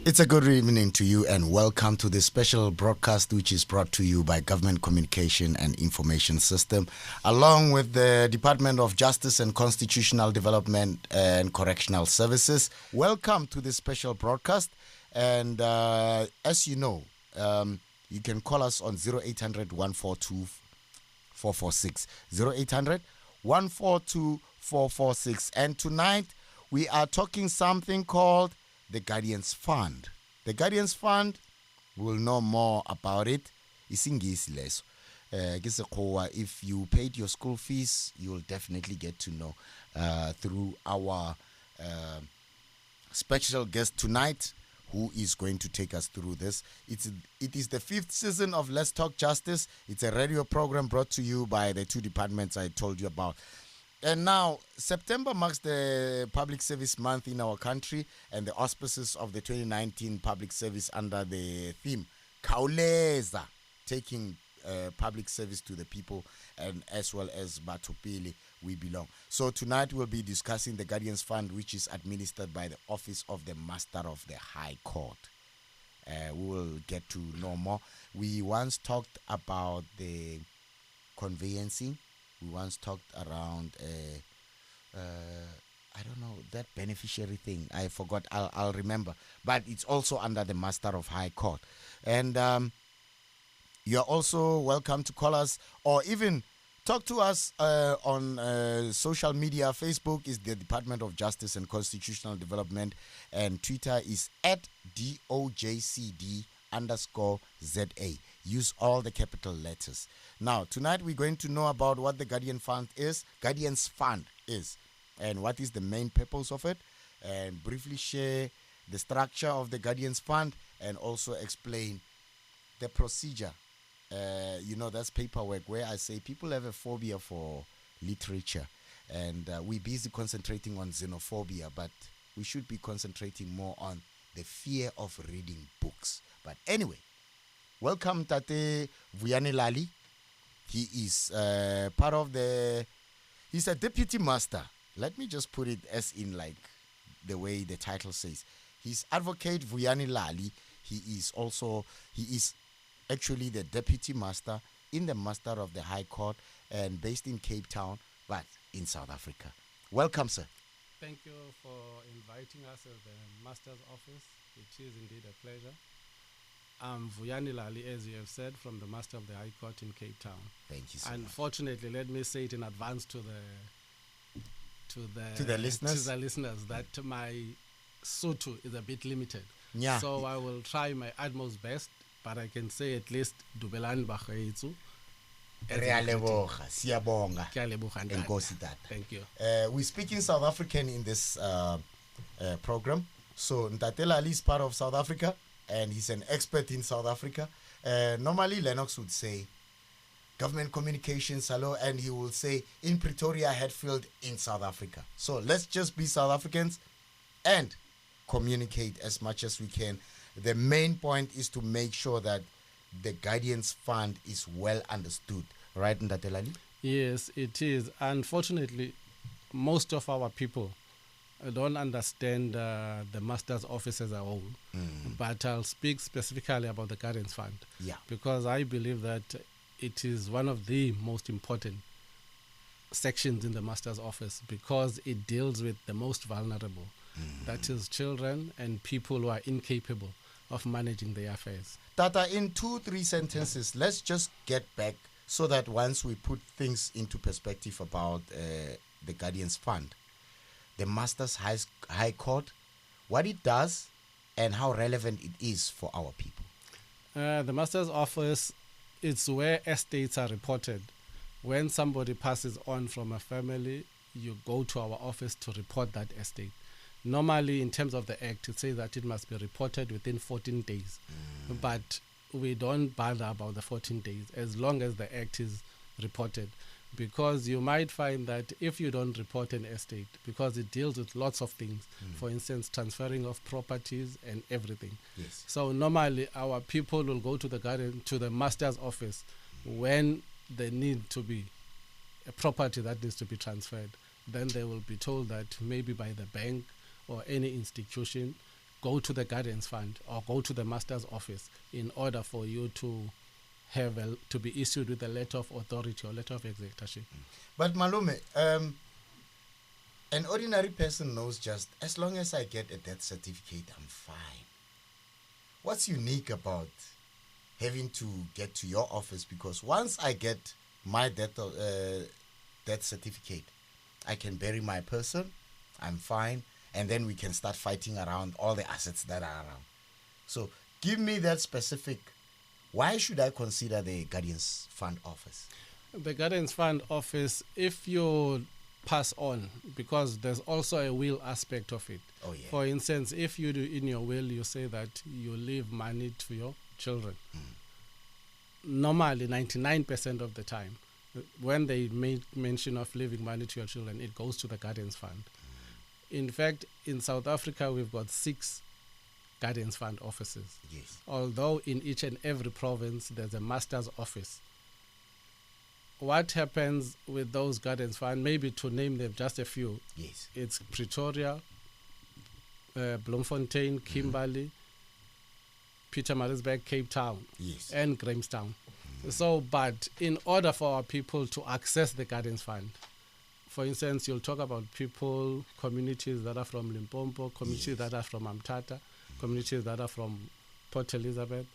It's a good evening to you and welcome to this special broadcast which is brought to you by Government Communication and Information System along with the Department of Justice and Constitutional Development and Correctional Services. Welcome to this special broadcast and as you know, you can call us on 0800 142 446 0800 142 446 and tonight we are talking something called the Guardians Fund. The Guardians Fund, we'll know more about it. Isingisi leso. If you paid your school fees, you'll definitely get to know through our special guest tonight, who is going to take us through this. It is the 5th season of Let's Talk Justice. It's a radio program brought to you by the two departments I told you about. And now, September marks the Public Service Month in our country and the auspices of the 2019 Public Service under the theme Khawuleza, taking public service to the people, and as well as Batho Pele, we belong. So tonight we'll be discussing the Guardians Fund, which is administered by the Office of the Master of the High Court. We will get to know more. We once talked about the conveyancing. We once talked around, I don't know, that beneficiary thing. I forgot. I'll remember. But it's also under the Master of High Court. And you're also welcome to call us or even talk to us on social media. Facebook is the Department of Justice and Constitutional Development. And Twitter is at DOJCD_ZA. Use all the capital letters. Now, tonight we're going to know about what the Guardians Fund is, and what is the main purpose of it, and briefly share the structure of the Guardians Fund, and also explain the procedure. That's paperwork where I say people have a phobia for literature, and we're busy concentrating on xenophobia, but we should be concentrating more on the fear of reading books. But anyway, welcome Tate Vuyani Lallie. He is part of he's a deputy master. Let me just put it as in like the way the title says. He's Advocate Vuyani Lallie. He is actually the deputy master in the Master of the High Court and based in Cape Town, but in South Africa. Welcome, sir. Thank you for inviting us at the Master's office. It is indeed a pleasure. I'm Vuyani Lallie, as you have said, from the Master of the High Court in Cape Town. Thank you so much. Unfortunately, let me say it in advance to the listeners that my Sotho is a bit limited. Yeah. So I will try my utmost best, but I can say at least Dubelan Bakhaitsu. Thank you. We speak in South African in this program. So Ntate Lallie is part of South Africa, and he's an expert in South Africa. Normally, Lennox would say government communications, hello, and he will say in Pretoria, Hatfield, in South Africa. So let's just be South Africans and communicate as much as we can. The main point is to make sure that the Guardians Fund is well understood. Right, Ntate Lallie? Yes, it is. Unfortunately, most of our people don't understand the Master's office as a whole. But I'll speak specifically about the Guardians Fund. Yeah. Because I believe that it is one of the most important sections in the Master's office because it deals with the most vulnerable. That is children and people who are incapable of managing their affairs. Tata, in 2-3 sentences, let's just get back so that once we put things into perspective about the Guardians Fund, the Master's High Court, what it does and how relevant it is for our people. The Master's Office, it's where estates are reported. When somebody passes on from a family, you go to our office to report that estate. Normally, in terms of the Act, it says that it must be reported within 14 days. But we don't bother about the 14 days as long as the Act is reported. Because you might find that if you don't report an estate, because it deals with lots of things, for instance, transferring of properties and everything. Yes. So normally, our people will go to the Master's office when they need to be a property that needs to be transferred. Then they will be told that maybe by the bank or any institution go to the guardians fund or go to the master's office in order for you to have to be issued with a letter of authority or letter of executorship. But Malume, an ordinary person knows just as long as I get a death certificate, I'm fine. What's unique about having to get to your office? Because once I get my death certificate, I can bury my person, I'm fine, and then we can start fighting around all the assets that are around. So give me that specific. Why should I consider the Guardians Fund office? The Guardians Fund office, if you pass on, because there's also a will aspect of it. Oh, yeah. For instance, if you do in your will, you say that you leave money to your children. Normally, 99% of the time, when they make mention of leaving money to your children, it goes to the Guardians Fund. In fact, in South Africa, we've got 6 Guardians Fund offices. Yes. Although in each and every province, there's a master's office. What happens with those Guardians Fund, maybe to name them just a few, Yes. it's Pretoria, Bloemfontein, Kimberley, Pietermaritzburg, Cape Town, Yes. and Grahamstown. So, but in order for our people to access the Guardians Fund, for instance, you'll talk about people, communities that are from Limpopo, communities that are from Amtata, communities that are from Port Elizabeth.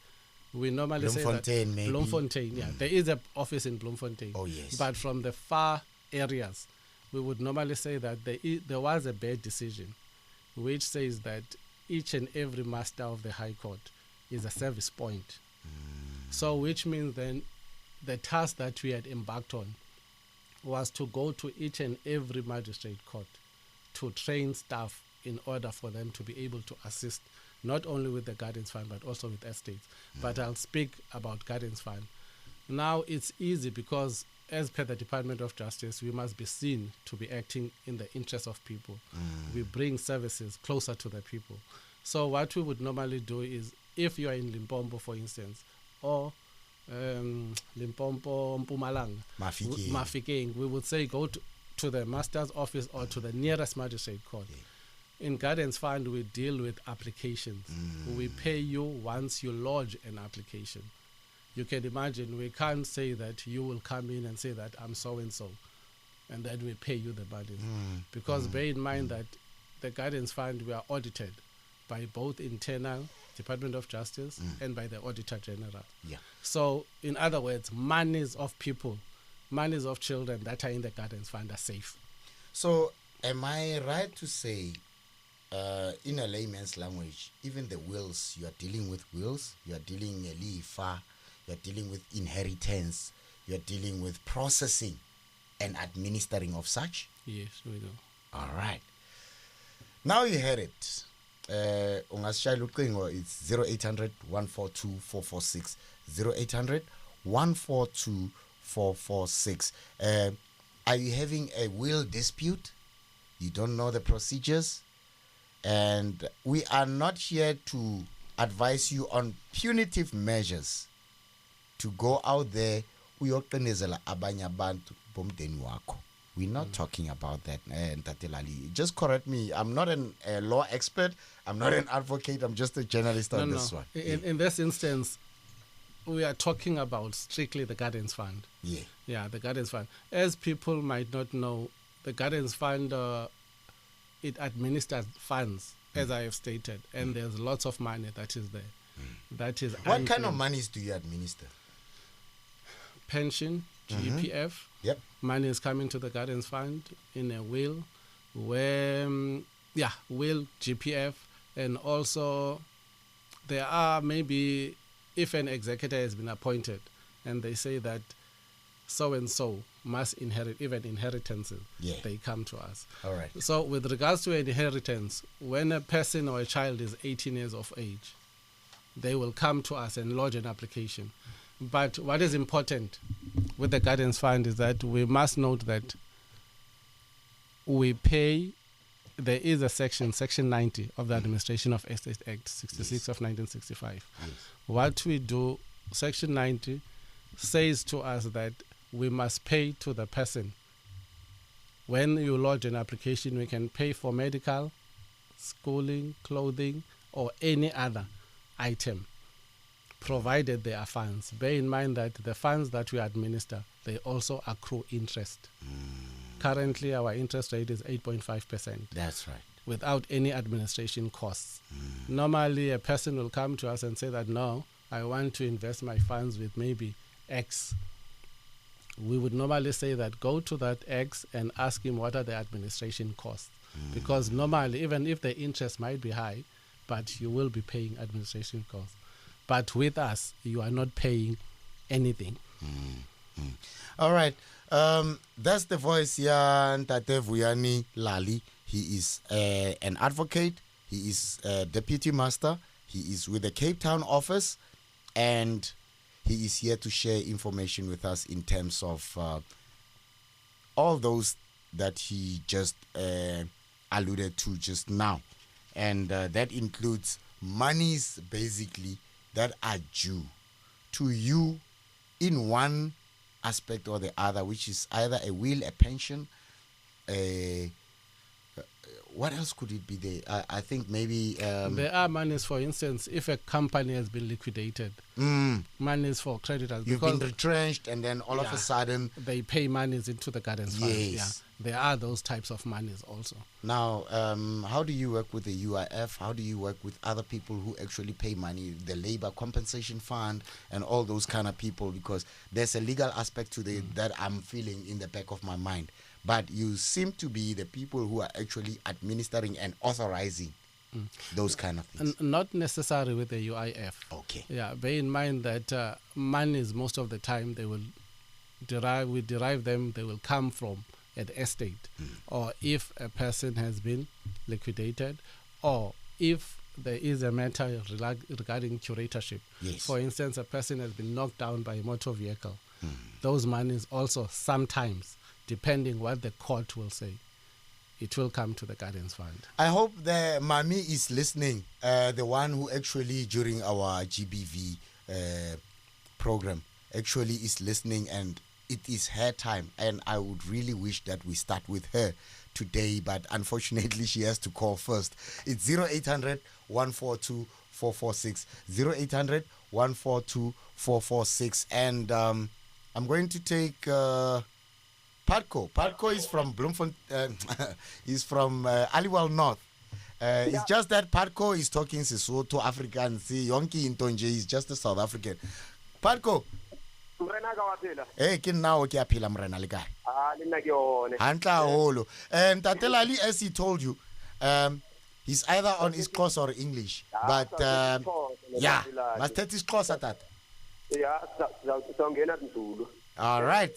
We normally say that maybe. Bloemfontein, yeah. There is an office in Bloemfontein. Oh, yes. But from the far areas, we would normally say that there was a bad decision which says that each and every master of the High Court is a service point. So which means then the task that we had embarked on was to go to each and every magistrate court to train staff in order for them to be able to assist not only with the Guardians Fund but also with estates. But I'll speak about Guardians Fund. Now it's easy because as per the Department of Justice, we must be seen to be acting in the interest of people. We bring services closer to the people. So what we would normally do is, if you are in Limpopo, for instance, or Limpopo, Mpumalanga, Mafikeng, we would say go to the master's office or to the nearest magistrate court. Yeah. In Guardians Fund, we deal with applications. We pay you once you lodge an application. You can imagine we can't say that you will come in and say that I'm so-and-so, and then we pay you the money. Because bear in mind that the Guardians Fund, we are audited by both internal Department of Justice and by the Auditor General. Yeah. So, in other words, monies of people, monies of children that are in the Guardians Fund are safe. So, am I right to say, in a layman's language, even the wills, you are dealing with wills, you are dealing with lifa, you are dealing with inheritance, you are dealing with processing and administering of such? Yes, we do. All right. Now you heard it. It's 0800 142 446. 0800 142 446. Are you having a will dispute? You don't know the procedures? And we are not here to advise you on punitive measures to go out there uyoqinezela abanye abantu bomdeni wakho. We're not talking about that, Lallie. Just correct me. I'm not a law expert. I'm not an advocate. I'm just a journalist on this one. In this instance, we are talking about strictly the Guardians Fund. Yeah. Yeah, the Guardians Fund. As people might not know, the Guardians Fund, it administers funds, as I have stated, and there's lots of money that is there. That is what kind of monies do you administer? Pension, GPF. Yep. Money is coming to the Guardians Fund in a will, where, will, GPF, and also there are maybe, if an executor has been appointed and they say that so-and-so must inherit, even inheritances, they come to us. All right. So with regards to inheritance, when a person or a child is 18 years of age, they will come to us and lodge an application. But what is important with the Guardians Fund is that we must note that we pay, there is a section 90 of the Administration of Estate Act 66 of 1965. Yes. What we do, Section 90 says to us that we must pay to the person. When you lodge an application, we can pay for medical, schooling, clothing, or any other item, provided there are funds. Bear in mind that the funds that we administer, they also accrue interest. Currently, our interest rate is 8.5%. That's right. Without any administration costs. Normally, a person will come to us and say that, no, I want to invest my funds with maybe X. We would normally say that go to that X and ask him what are the administration costs. Because normally, even if the interest might be high, but you will be paying administration costs. But with us, you are not paying anything. All right. That's the voice here, Ntate Vuyani Lallie. He is an advocate. He is a deputy master. He is with the Cape Town office. And he is here to share information with us in terms of all those that he just alluded to just now. And that includes monies, basically, that are due to you in one aspect or the other, which is either a will, a pension, what else could it be there? I think maybe... there are monies, for instance, if a company has been liquidated, monies for creditors. You've been retrenched and then all of a sudden... They pay monies into the Gardens Fund. Yes. Yeah, there are those types of monies also. Now, how do you work with the UIF? How do you work with other people who actually pay money, the Labor Compensation Fund and all those kind of people? Because there's a legal aspect to that I'm feeling in the back of my mind. But you seem to be the people who are actually administering and authorizing those kind of things. Not necessarily with the UIF. Okay. Yeah, bear in mind that monies, most of the time, they will derive them, they will come from an estate. Or if a person has been liquidated, or if there is a matter regarding curatorship. Yes. For instance, a person has been knocked down by a motor vehicle. Those monies also sometimes, depending what the court will say, it will come to the Gardens Fund. I hope the Mami is listening, the one who actually during our GBV program actually is listening, and it is her time, and I would really wish that we start with her today, but unfortunately she has to call first. It's 0800 142 446, 0800 142 446, and I'm going to take Patco. Patco is from Bloemfontein. He's from Aliwal North. It's just that Patco is talking Sesotho African. See, Yonki Intonje is just a South African. Patco. Hey, kin now ke aphela mrena le kae? Hantla holo. And Tate Lallie, as he told you, he's either on East Coast or English. But yeah, must take his Coast at that. Yeah, all right.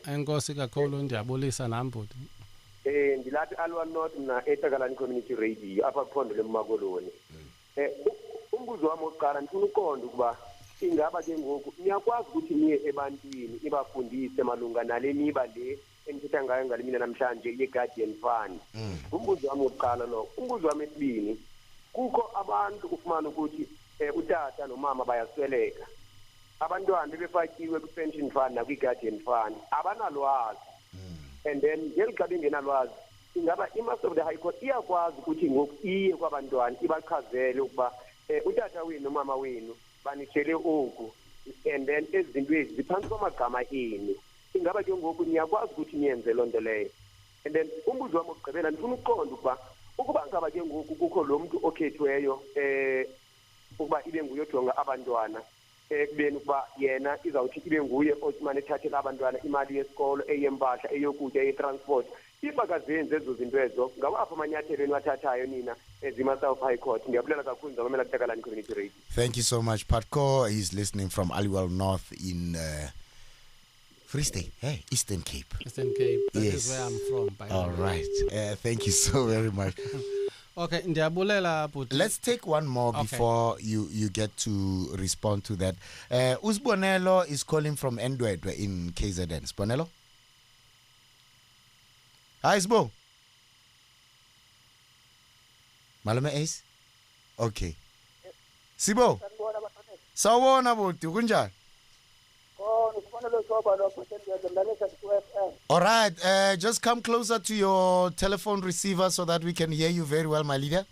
Enkosi kakhulu ndiyabulisa nambudi. Ndilathi Alwa North na eTagalani Community Radio apha kuphondo leMakoloni. Umbuzo wami oqala ndifuna uqonda ukuba ingaba ke ngoku niyakwazi ukuthi niye ebantwini ibafundise malunga nale miba le engithetha ngayo ngalimina namhlanje ye-Guardian Fund. Umbuzo wami oqala lo. Umbuzo wami esibini, kukho abantu ufumana ukuthi utata nomama bayasweleka. Abantwana befakiwe ku-pension fund nakwi-Guardian Fund abanalwazi. And then ngelxa bengenalwazi, ingaba i-Master of the High Court iyakwazi ukuthi ngoku iye kwabantwana ibachazele ukuba utata wenu nomama wenu banishele oku, and then ezinto ezi ziphansi kwamagama enu. Ingaba ke ngoku niyakwazi ukuthi niyenze loo nto leyo. And then umbuzo wami wokugqibela ndifuna uqonda ukuba ngaba ke ngoku kukho lo muntu okhethiweyo ukuba ibe nguye ojonga abantwana, ekubeni ukuba yena izawuthi ibe nguye othimane ethathela abantwana imali yesikolo, eyempahla, eyokutya, eyetransport. Ibakazenze ezo zinto ezo, ngawaphi amanyathelo eniwathathayo nina ezima-South High Court? Ndiyabulela kakhulu ndizamamela kuTakalani Community Radio. Thank you so much, Patco. He's listening from Aliwal North in Free State, hey, Eastern Cape. Eastern Cape, that yes. is where I'm from. By all right. Thank you so very much. Okay, ndiyabulela but let's take one more before you get to respond to that. Usbonelo is calling from Ndwedwe in KZN. Sbonelo? Hi, Sbo. Malome Ace? Okay. Sibo? Sawona buti, kunjani? All right, just come closer to your telephone receiver so that we can hear you very well, my leader.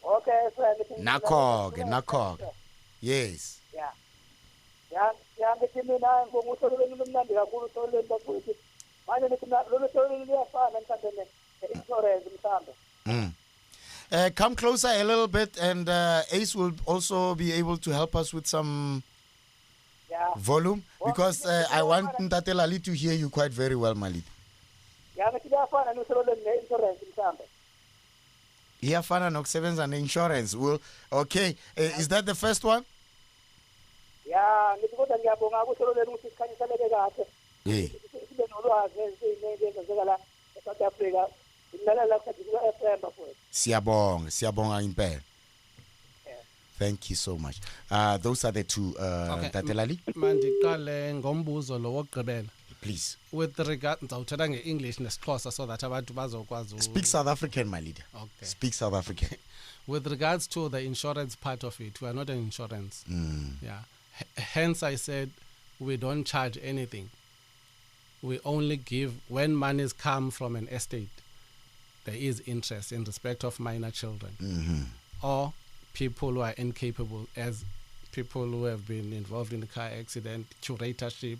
Okay, sir. Nakog. Yes. Yeah, ngithi mina ngomutholweni lumnandi kakhulu utholweni bakwethu. Manje nithi lo tholweni liyafana mhlambe ne-insurance mhlambe. Come closer a little bit, and Ace will also be able to help us with some volume, because I want Ntate Lallie to hear you quite very well, my leader. Yeah, ngithi liyafana notholweni ne-insurance mhlambe. Iyafana nokusebenza ne-insurance. Well, okay, is that the first one? Yeah, ngithi kodwa ngiyabonga ukutholweni ukuthi sikhanyiseleke kahle. Yeah. Sibe nolwazi ngezinto ezenzeka la eSouth Africa. Ngimlalela kuthi ku-FM bafowethu. Siyabonga impela. Thank you so much. Those are the two. Ntate Lallie? Mandiqale ngombuzo lo wokugqibela. Please. With regard, ngizawuthetha nge-English nesiXhosa so that abantu bazokwazi. Speak South African, my leader. Okay. Speak South African. With regards to the insurance part of it, we are not an insurance. Yeah. Hence, I said we don't charge anything. We only give, when monies come from an estate, there is interest in respect of minor children or people who are incapable, as people who have been involved in a car accident, curatorship.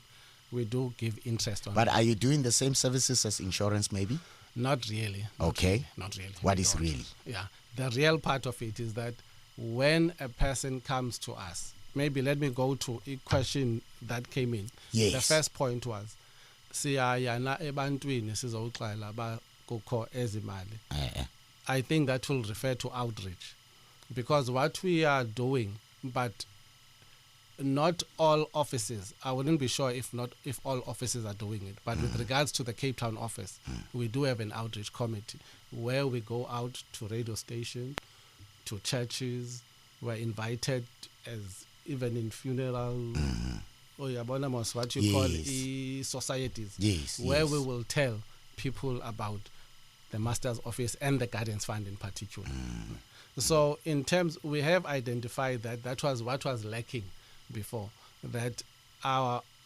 We do give interest on. But are you doing the same services as insurance, maybe? Not really. Okay. Not really. What is really? Yeah. The real part of it is that when a person comes to us, maybe let me go to a question that came in. Yes. The first point was, siyayana ebantwini sizoxela ba kukho ezimali. I think that will refer to outreach, because what we are doing, but not all offices, I wouldn't be sure if all offices are doing it, but with regards to the Cape Town office, we do have an outreach committee where we go out to radio stations, to churches. We're invited as even in funeral, what you call societies, where we will tell people about the Master's Office and the Guardians Fund in particular. So in terms, we have identified that was what was lacking before, that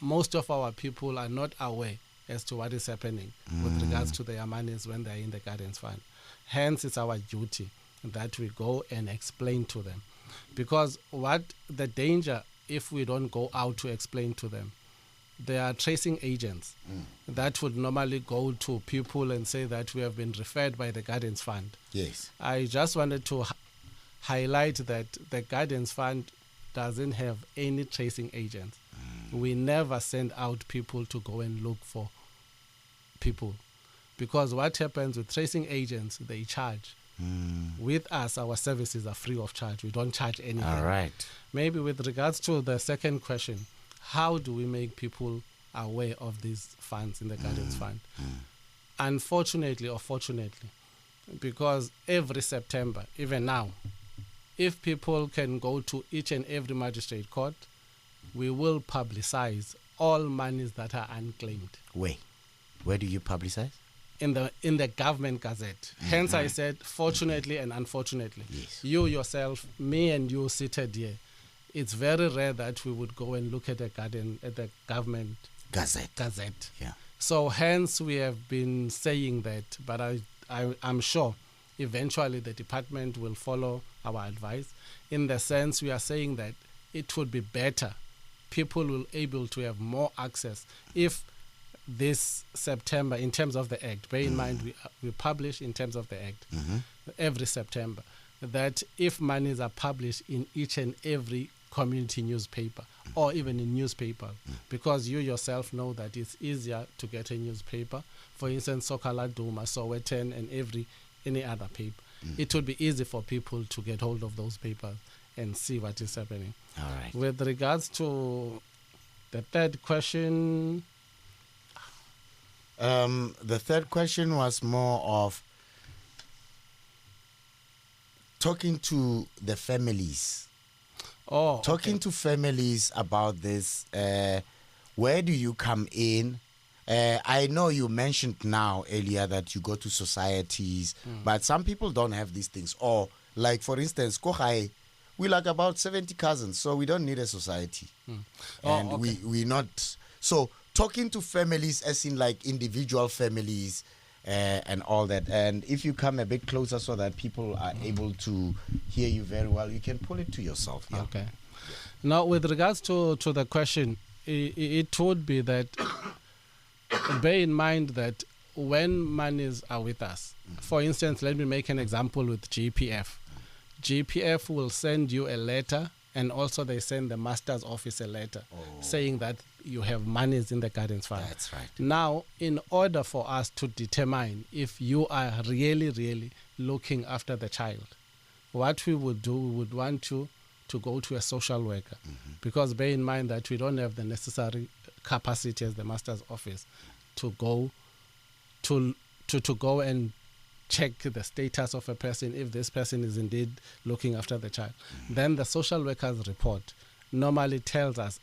most of our people are not aware as to what is happening with regards to their monies when they're in the Guardians Fund. Hence, it's our duty that we go and explain to them. Because what the danger, if we don't go out to explain to them, there are tracing agents that would normally go to people and say that we have been referred by the Guardians Fund. Yes. I just wanted to highlight that the Guardians Fund doesn't have any tracing agents. We never send out people to go and look for people, because what happens with tracing agents, they charge. With us, our services are free of charge. We don't charge anything. All right. Maybe with regards to the second question, how do we make people aware of these funds in the Guardians Fund? Unfortunately or fortunately, because every September, even now, if people can go to each and every magistrate court, we will publicize all monies that are unclaimed. Where do you publicize? In the government gazette. Hence I said fortunately and unfortunately. Yes. You yourself, me and you seated here, it's very rare that we would go and look at the government gazette. Yeah. So hence we have been saying that, but I'm sure eventually the department will follow our advice, in the sense we are saying that it would be better, people will be able to have more access if this September, in terms of the Act, bear in mind we publish in terms of the Act every September, that if monies are published in each and every community newspaper or even in newspaper, because you yourself know that it's easier to get a newspaper, for instance, Sokala Duma, Sowetan, and any other paper. It would be easy for people to get hold of those papers and see what is happening. All right. With regards to the third question, the third question was more of talking to the families. Talking to families about this. Where do you come in? I know you mentioned now earlier that you go to societies, but some people don't have these things. Or, like, for instance, Kohai, we like about 70 cousins, so we don't need a society. And we're not So talking to families, as in like individual families and all that. And if you come a bit closer so that people are able to hear you very well, you can pull it to yourself. Yeah. Okay. Now, with regards to the question, it would be that bear in mind that when monies are with us, for instance, let me make an example with GPF. GPF will send you a letter, and also they send the master's office a letter saying that you have monies in the guardians fund. That's right. Now, in order for us to determine if you are really, really looking after the child, what we would do, we would want you to go to a social worker, because bear in mind that we don't have the necessary capacity as the master's office to go to go and check the status of a person if this person is indeed looking after the child. Then the social worker's report normally tells us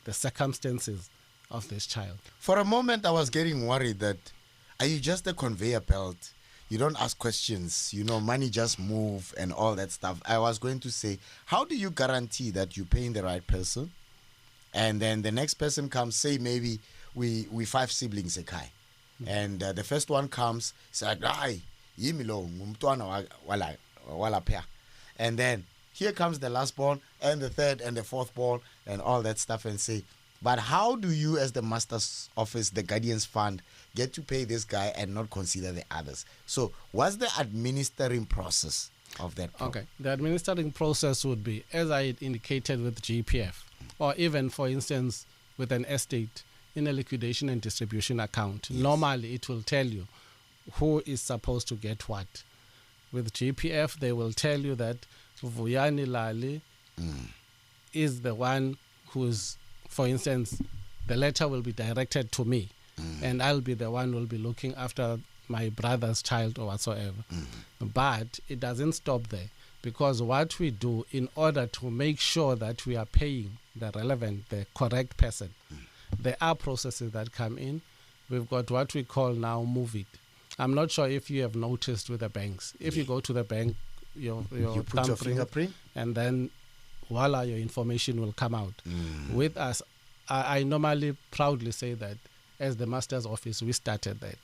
the circumstances of this child. For a moment, I was getting worried that, are you just a conveyor belt? You don't ask questions, money just move and all that stuff. I was going to say, how do you guarantee that you're paying the right person? And then the next person comes, say maybe we 5 siblings ekai. And the first one comes, it's like, and then here comes the last born and the third and the fourth born and all that stuff, and say, but how do you, as the master's office, the guardians fund, get to pay this guy and not consider the others? So what's the administering process of that problem? Okay, the administering process would be, as I indicated with GPF, or even, for instance, with an estate in a liquidation and distribution account. Yes. Normally, it will tell you who is supposed to get what. With GPF, they will tell you that Vuyani Lallie is the one who's, for instance, the letter will be directed to me, and I'll be the one who will be looking after my brother's child or whatsoever. But it doesn't stop there, because what we do in order to make sure that we are paying the relevant, the correct person, there are processes that come in. We've got what we call now Move It. I'm not sure if you have noticed with the banks. If you go to the bank, you put your fingerprint, and then voila, your information will come out. With us, I normally proudly say that as the master's office, we started that.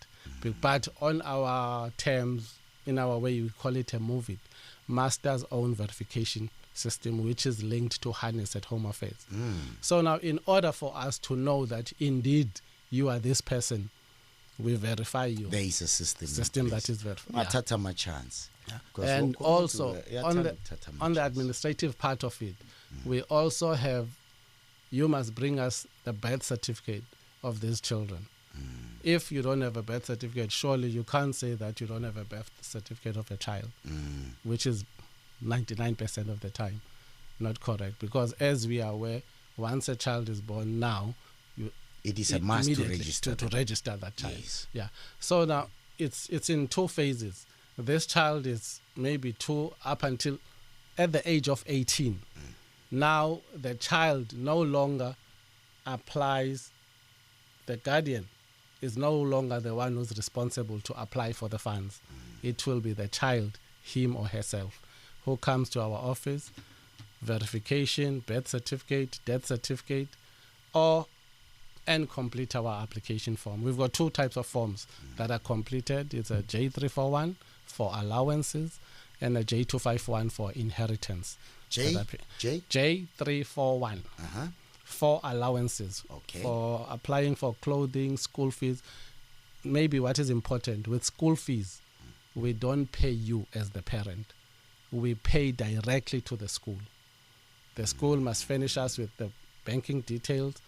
But on our terms, in our way, we call it a Move It, master's own verification system, which is linked to harness at Home Affairs. So now, in order for us to know that indeed you are this person, we verify you. There is a system that is verified. Matata my chance. And also, on the administrative part of it, we also have, you must bring us the birth certificate of these children. If you don't have a birth certificate, surely you can't say that you don't have a birth certificate of a child, which is 99% of the time not correct. Because as we are aware, once a child is born now, it is a must to register that child. Yes. Yeah. So now it's in 2 phases. This child is maybe 2 up until at the age of 18. Now the child no longer applies. The guardian is no longer the one who's responsible to apply for the funds. It will be the child, him or herself, who comes to our office, verification, birth certificate, death certificate, and complete our application form. We've got 2 types of forms that are completed. It's a J341 for allowances and a J251 for inheritance. J341 for allowances, for applying for clothing, school fees. Maybe what is important, with school fees, we don't pay you as the parent. We pay directly to the school. The school must furnish us with the banking details,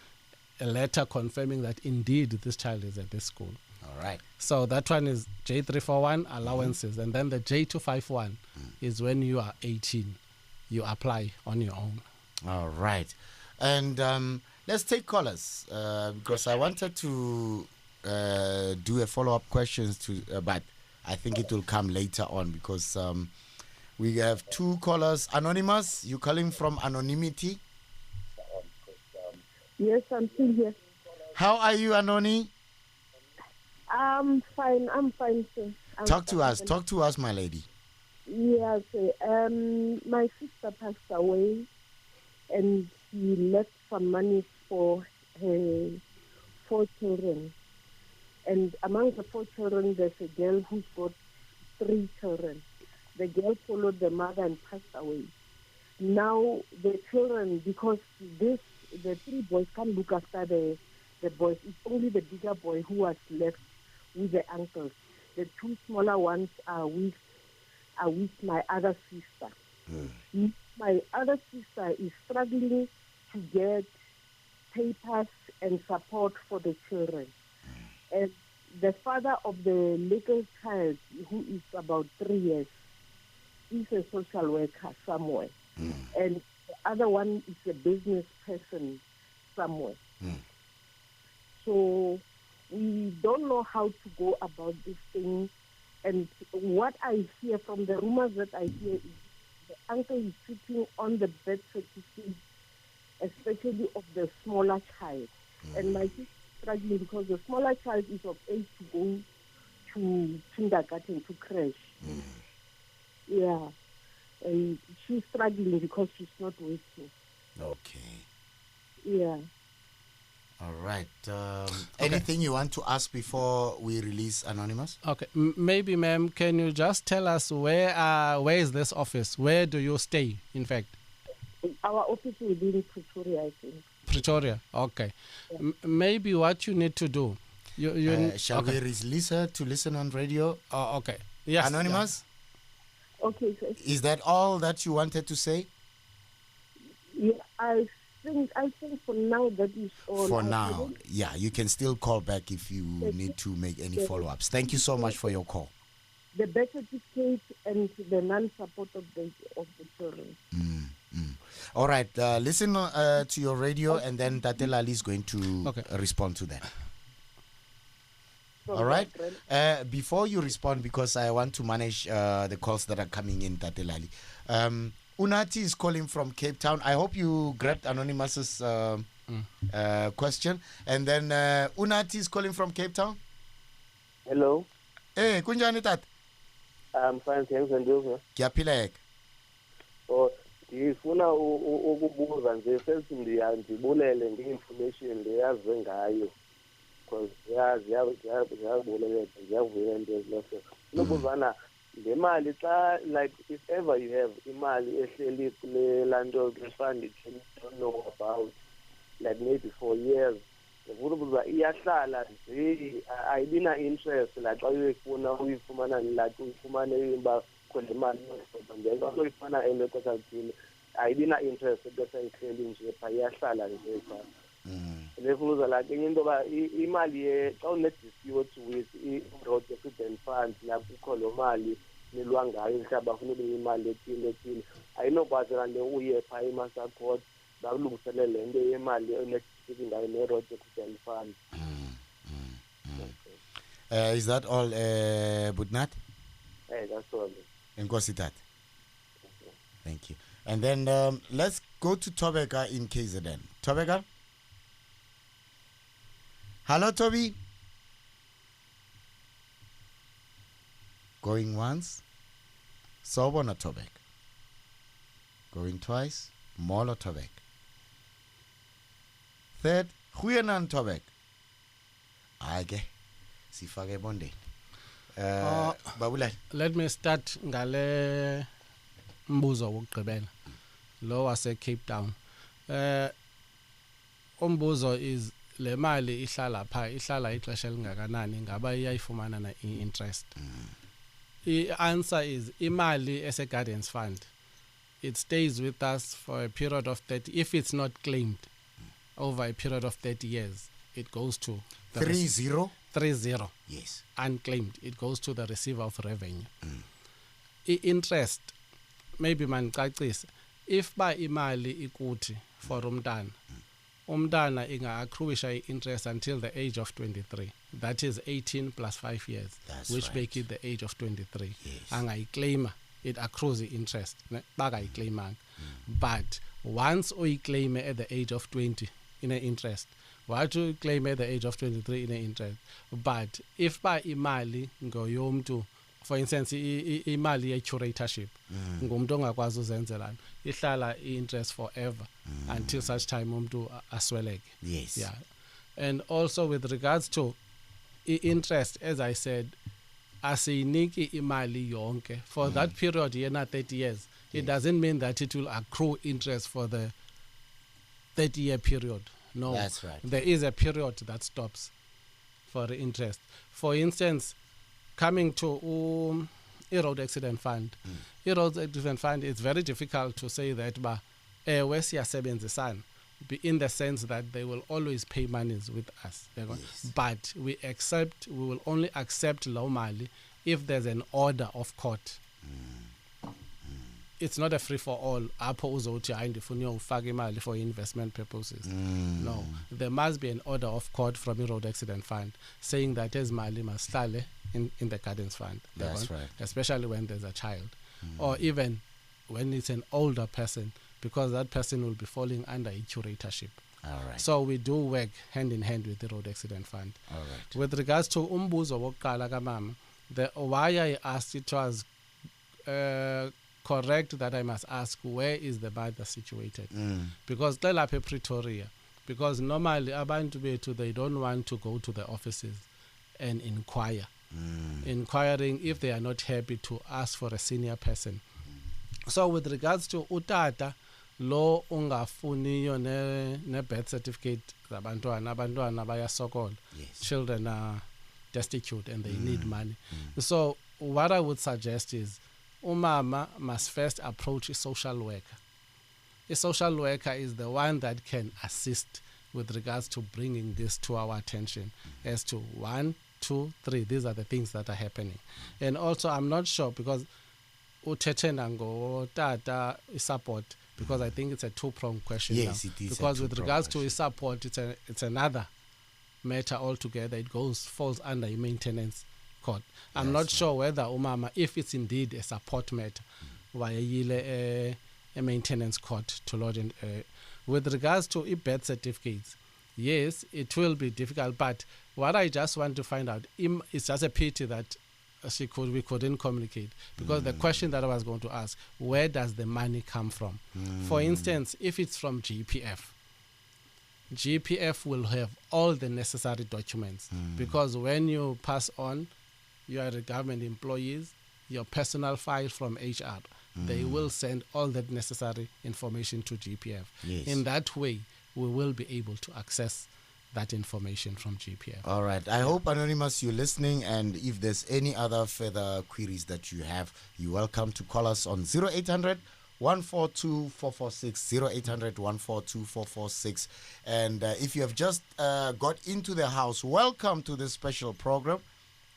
a letter confirming that indeed this child is at this school. All right. So that one is J341, allowances. And then the J251 is when you are 18. You apply on your own. All right. And let's take callers, because I wanted to do a follow-up questions to, but I think it will come later on, because we have 2 callers. Anonymous, you calling from anonymity? Yes, I'm still here. How are you, Anoni? I'm fine, sir. Talk to us, my lady. Yes, my sister passed away, and she left some money for her 4 children. And among the 4 children, there's a girl who's got 3 children. The girl followed the mother and passed away. Now the children, because the 3 boys can't look after the boys, it's only the bigger boy who was left with the uncles. The 2 smaller ones are with my other sister. My other sister is struggling to get papers and support for the children. And the father of the little child, who is about 3 years, is a social worker somewhere. And the other one is a business person somewhere. So we don't know how to go about this thing. And what I hear from the rumors that I hear is the uncle is sitting on the birth certificate, especially of the smaller child. And my sister is struggling because the smaller child is of age to go to kindergarten, to crash. Yeah. And she's struggling because she's not working. Okay. Yeah. All right. Anything you want to ask before we release Anonymous? Okay. Maybe, ma'am, can you just tell us where is this office? Where do you stay, in fact? Our office will be in Pretoria, I think. Pretoria. Okay. Yeah. Maybe what you need to do. Shall we release her to listen on radio? Oh, okay. Yes. Anonymous? Yeah. Okay, sir. Is that all that you wanted to say? Yeah, I think for now that is all. For now, yeah, you can still call back if you need to make any follow-ups. Thank you so much for your call. The birth certificate and the non-support of the children. All right, listen to your radio, and then Tate Lallie is going to respond to that. All right. Before you respond, because I want to manage the calls that are coming in, Tate Lallie. Unati is calling from Cape Town. I hope you grabbed Anonymous's question. And then Unati is calling from Cape Town. Hello. Hey, kunjani tat? I'm fine, thanks, and you? Kiyaphileka. Oh, ngifuna ukubuza nje first ndibulele nge-information leyazi ngayo because ziyavuya into ezileso. Nokuzana le mali xa, like, if ever you have imali ehleli kule lanto refund you don't know about, like maybe for years, ngifuna ukubuza iyahlala nje ayibi na interest like xa uyifumana like uyifumane imba khona imali nje xa uyifumana emexesha lithile ayibi na interest bese ihleli nje pha iyahlala nje pha. Lefuza like enye into ba imali xa une-dispute with i-road accident fund la kukho lo mali nilwa ngayo mhlawumbi bafuna ube imali ethile ayinokwazela le uye pha e-master court bakulungisele le nto yemali one-dispute ngayo ne-road accident fund. Is that all, Budnat? That's all. Enkosi Tate. Thank you. And then let's go to Tobeka in KZN. Tobeka? Hello, Toby. Going once. Sobona Tobek. Going twice. Molo Tobek. Third. Huyanan Tobek. Okay. Sifake bonde. Babula. Let me start ngale mbuzo wokugqibela. Lo wase Cape Town. Umbuzo is le mali ihlala ixesha elingakanani ngaba iyayifumana na interest. I-answer is imali ese Guardians Fund. It stays with us for a period of 30, if it's not claimed over a period of 30 years, it goes to 30. Yes. Unclaimed. It goes to the receiver of revenue. Interest, maybe manicacise, if by imali ikuthi for umntana inga-accruisha interest until the age of 23. That is 18 plus 5 years. That's which right. make it the age of 23. Yes. Angayikleyima, it accrues the interest. But once we claim at the age of 20 in an interest, what you claim at the age of 23 in an interest. But if by imali ngoyomntu, for instance, imali ye-curatorship, ngumntu ongakwazi uzenzelana, ihlala i-interest forever until such time umntu asweleke. Yes. Yeah. And also with regards to interest, as I said, asiyiniki imali yonke for that period yena 30 years. It doesn't mean that it will accrue interest for the 30-year period. No, that's right. There is a period that stops for the interest. For instance, coming to road accident fund. Road accident fund, it's very difficult to say that in the sense that they will always pay monies with us. Yes. But we will only accept low mali if there's an order of court. It's not a free for all. For investment purposes. No, there must be an order of court from the road accident fund saying that as mali must stay in the guidance fund. That's right. Especially when there's a child, or even when it's an older person, because that person will be falling under a curatorship. All right. So we do work hand in hand with the road accident fund. All right. With regards to umbuzo wokuqala kamama, why I asked, it was correct that I must ask where is the mother situated, because lapha Pretoria, because normally abantu bethu, they don't want to go to the offices and inquire, inquiring if they are not happy to ask for a senior person. So with regards to utata lo ungafuniyo ne birth certificate zabantwana bayasokola, Yes. children are destitute and they need money. So what I would suggest is umama must first approach a social worker. A social worker is the one that can assist with regards to bringing this to our attention as to 1, 2, 3. These are the things that are happening. And also, I'm not sure because uthethe nango tata support, because I think it's a two-pronged question. Yes, now. it is. Because with regards to support, it's another matter altogether. It falls under a maintenance court. I'm not sure whether umama, if it's indeed a support matter, wayile a maintenance court to lodge in. With regards to birth certificates, yes, it will be difficult. But what I just want to find out, it's just a pity that we couldn't communicate, because the question that I was going to ask, where does the money come from? For instance, if it's from GPF will have all the necessary documents, because when you pass on, you are a government employees, your personal file from HR, they will send all that necessary information to GPF. Yes. In that way, we will be able to access that information from GPF. All right. I hope, Anonymous, you're listening, and if there's any other further queries that you have, you're welcome to call us on 0800 142 446, 0800 142 446. And if you have just got into the house, welcome to this special program.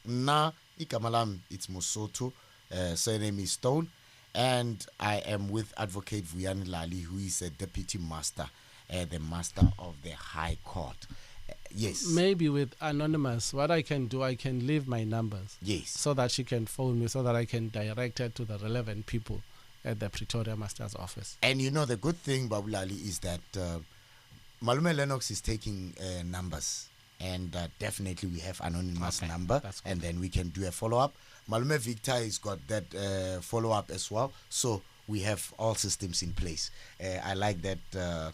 Na ikamalam, it's Musoto, surname is Stone, and I am with Advocate Vuyani Lallie, who is a deputy master, the master of the High Court. Yes. Maybe with Anonymous, what I can do, I can leave my numbers. Yes. So that she can phone me, so that I can direct her to the relevant people at the Pretoria Master's office. And you know, the good thing, Babulali, is that Malume Lennox is taking numbers. And definitely we have Anonymous number, and then we can do a follow-up. Malume Victor has got that follow-up as well. So we have all systems in place. I like that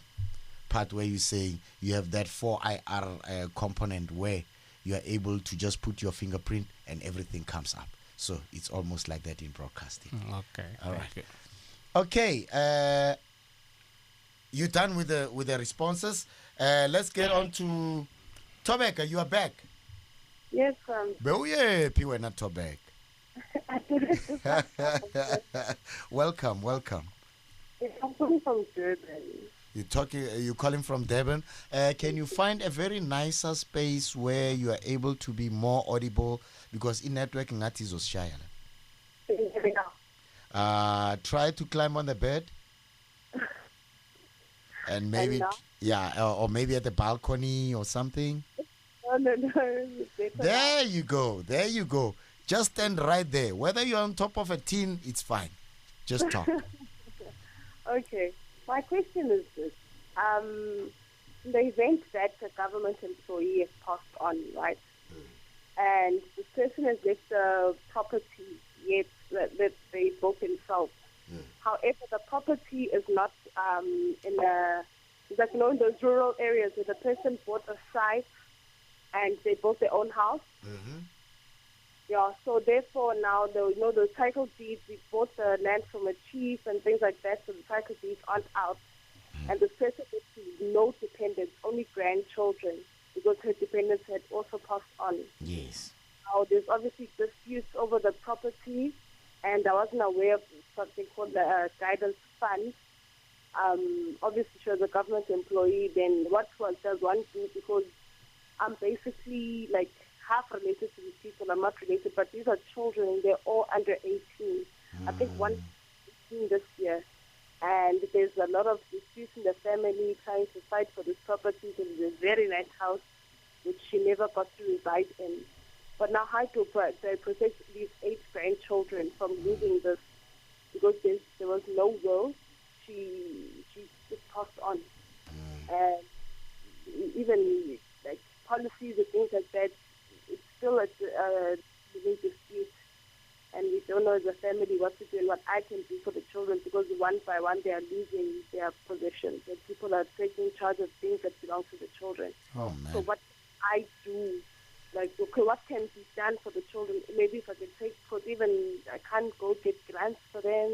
part where you say you have that 4IR component where you are able to just put your fingerprint and everything comes up. So it's almost like that in broadcasting. Okay. All right. Okay. You're done with the responses. Let's get on to Tobeka. You are back. Yes, Piwena Tobek. Welcome. I'm calling from Durban. You're calling from Durban. Can you find a very nicer space where you are able to be more audible? Because in networking, that is Australia. Try to climb on the bed. And maybe, or maybe at the balcony or something. No. There you go. Just stand right there. Whether you're on top of a tin, it's fine. Just talk. Okay. My question is this. In the event that a government employee has passed on, right, and this person has left the property yet that they built themselves. However, the property is not in a It's like, in those rural areas where the person bought a site and they built their own house. Mm-hmm. Yeah, so therefore now, the title deeds, we bought the land from a chief and things like that, so the title deeds aren't out. And the person with no dependents, only grandchildren, because her dependents had also passed on. Yes. Now, there's obviously disputes over the property, and I wasn't aware of something called the guidance fund. Obviously, she was a government employee. Then what does one do? Because I'm basically like half related to these people. I'm not related, but these are children, and they're all under 18. I think one is 18 this year. And there's a lot of disputes in the family trying to fight for this property. There's a very nice house, which she never got to reside in. But now how to protect these 8 grandchildren from losing this, because there was no will. She just passed on. And even like policies and things like that, it's still a living dispute. And we don't know as a family what to do and what I can do for the children, because one by one they are losing their possessions and people are taking charge of things that belong to the children. Oh, man. So what I do, like, okay, what can be done for the children? Maybe if I can take, because even I can't go get grants for them,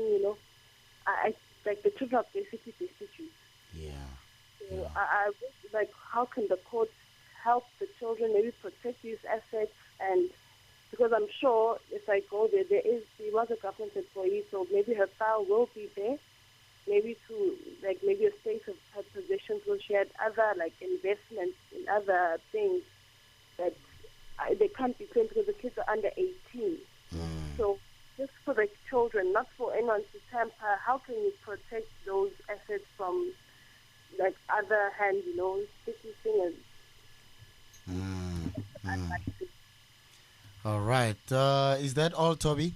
I like the children are basically destitute. Yeah. So I like, how can the court help the children, maybe protect these assets? And because I'm sure if I go there, she was a government employee, so maybe her file will be there. Maybe maybe a state of her possessions, where she had other like investments in other things that they can't be claimed because the kids are under 18. So just for the children, not for anyone to tamper, how can you protect those assets from like other hand, sticky fingers? All right. Is that all, Toby?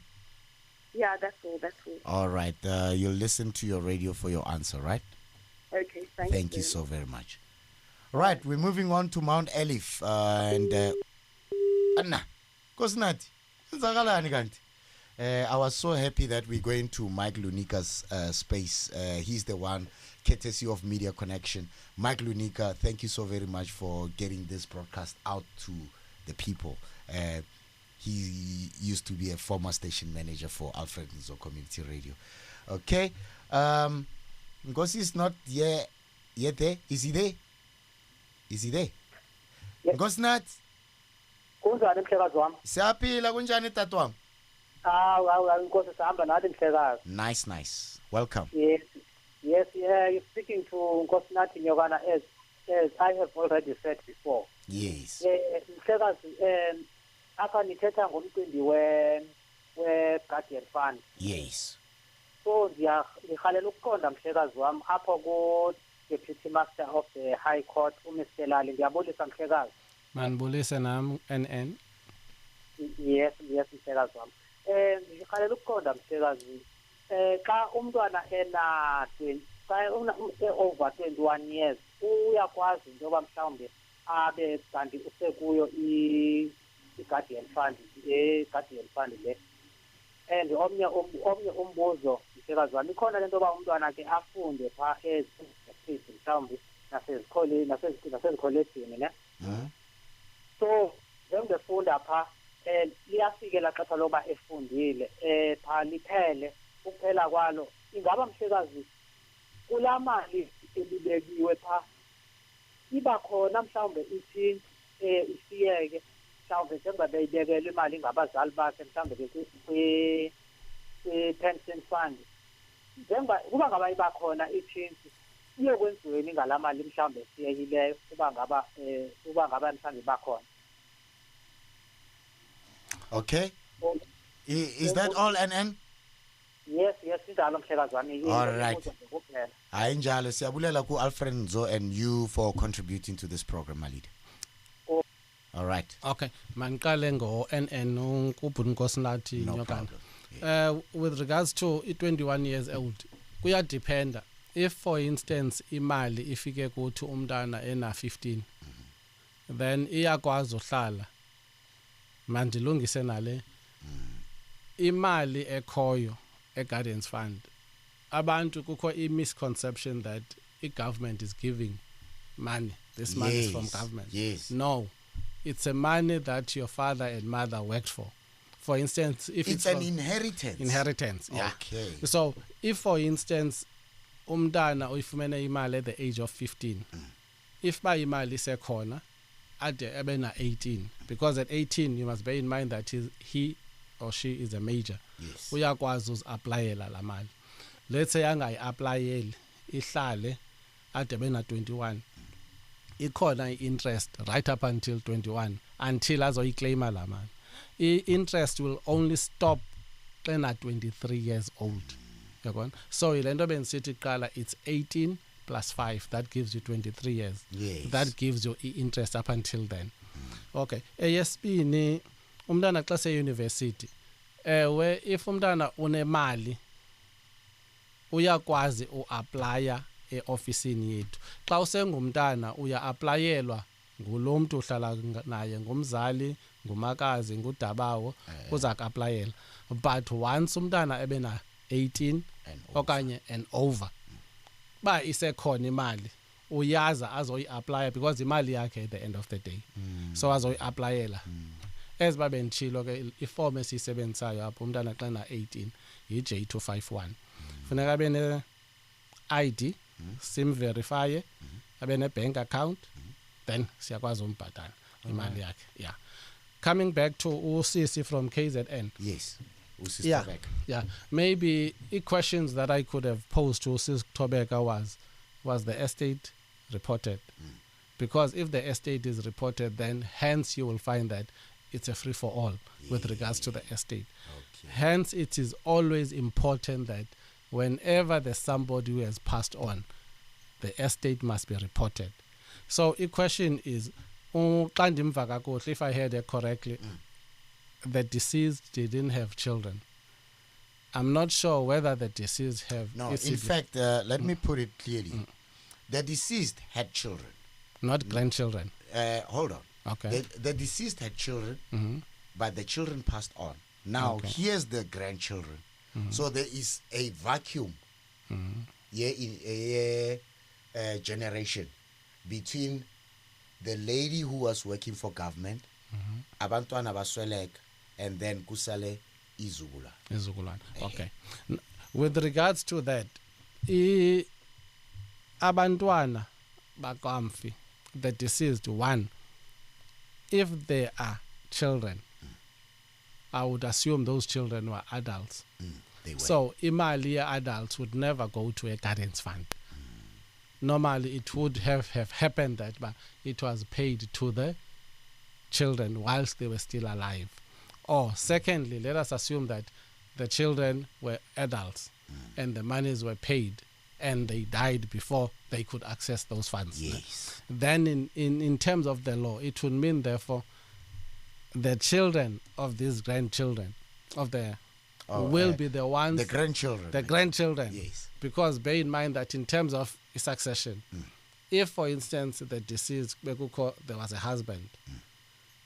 Yeah, that's all. All right. You'll listen to your radio for your answer, right? Okay, Thank you so very much. All right, we're moving on to Mount Elif. And Anna, Kosnati, I was so happy that we're going to Mike Lunika's space. He's the one, courtesy of Media Connection. Mike Lunika, thank you so very much for getting this broadcast out to the people. He used to be a former station manager for Alfred Nzo Community Radio. Okay. Ngosi is not yet there. Is he there? Yes. Ngosi nathi. Kunjani mhlekazi wami? Siyaphila kunjani tatu wami? Inkosi sihamba nathi mhlekazi. Nice. Welcome. Yes, you're speaking to Nkosi Nathi Nyokana as I have already said before. Yes. Mhlekazi, apha nithetha ngomcimbi we-Guardian Fund. Yes. So ngihalela ukuqonda mhlekazi wami apho ku-Deputy Master of the High Court, uMr. Lallie. Ngiyabulisa mhlekazi. Manibulise nami NN. Yes mhlekazi wami. Ngihalela ukuqonda mhlekazi, xa umntwana over 21 years uyakwazi njengoba mhlawumbe abe kanti usekuyo i-Guardian Fund le. And omnye umbuzo mhlekazi wami, ikhona lento yoba umntwana ke afunde phaa mhlawumbe nasezikholejini ne. So njengefunda phaa liyafike la xesha loba efundile phaa liphele. Ukuphela kwalo ingaba mhlekazi kulaa mali elibekiwe phaa iba khona mhlawumbe ithi isiyeke mhlawumbe njengoba beyibekelwe imali ngabazali bakhe mhlawumbe kwi-pension fund, njengoba kuba ngaba iba khona ithinti iyokwenziweni ngalaa mali mhlawumbe esiyekileyo kuba ngaba mhlawumbe iba khona. Okay. Is that all, NN? Yes, injalo mhlekazi wami. All right. Hayi njalo, siyabulela ku Alfred Nzo and you for contributing to this program, Malida. All right. Okay, mangiqale ngo NN unkubhuni Nkosi Nathi Nyokana. With regards to 21 years old, kuya dependa. If for instance imali ifike kuthi umntana ena 15, then iyakwazi uhlala. Mandilungise nale. Imali ekhoyo e-Guardians Fund, abantu kukho i-misconception that government is giving money. This money is from government. Yes. No, it's a money that your father and mother worked for. For instance, if it's an inheritance. Inheritance, yeah. Okay. So if, for instance, umntana uyifumene imali at the age of 15, if by imali isekhona ade abe na 18, because at 18 you must bear in mind that he or she is a major. Yes. Uyakwazi uzi-applyela la mali. Let's say angayi-applyeli ihlale ade abe na 21. Ikhona i-interest right up until 21 until azoyiclaima la mali. I-interest will only stop when at 23 years old. So ilento benisithi qala, it's 18 plus 5, that gives you 23 years. Yes. That gives you interest up until then. Okay. Eyesibini, umntana xa se-university, if umntana unemali uyakwazi uaplya eofisini yethu. Xa usengumntana uya-aplayelwa ngulo mntu uhlala naye, ngumzali, ngumakazi, ngudabawo, uza ku-aplayela. But once umntana ebe na 18 okanye and over, ba isekhona imali, uyaza azoyi-aplya because imali yakhe at the end of the day. So azoyi-aplayela. As babe nditshilo ke, iform esiyisebenzisayo apho umntana xa na 18 yi-J251. Funeka abe ne-ID, simverifye, abe ne-bank account, then siyakwazi umbhatala imali yakhe. Yeah. Coming back to Usisi from KZN. Yes. Yeah. Maybe questions that I could have posed to Usisi Tobeka was the estate reported? Because if the estate is reported, then hence you will find that it's a free-for-all with regards to the estate. Okay. Hence, it is always important that whenever there's somebody who has passed on, the estate must be reported. So the question is, if I heard it correctly, the deceased didn't have children. I'm not sure whether the deceased have... No, in fact, let me put it clearly. The deceased had children. Not grandchildren. Hold on. Okay. The deceased had children, but the children passed on. Now, here's the grandchildren. So there is a vacuum in a generation between the lady who was working for government, abantwana basweleka, and then kusale izugulana. Okay. With regards to that, abantwana bakamfi, the deceased one, if they are children, I would assume those children were adults. They were. So imali adults would never go to a guardians fund. Normally it would have happened that but it was paid to the children whilst they were still alive. Or secondly, let us assume that the children were adults and the monies were paid and they died before they could access those funds. Yes. Then in terms of the law, it would mean therefore the children of these grandchildren of the will be the ones... The grandchildren. The grandchildren. Yes. Because bear in mind that in terms of succession, if, for instance, the deceased, there was a husband,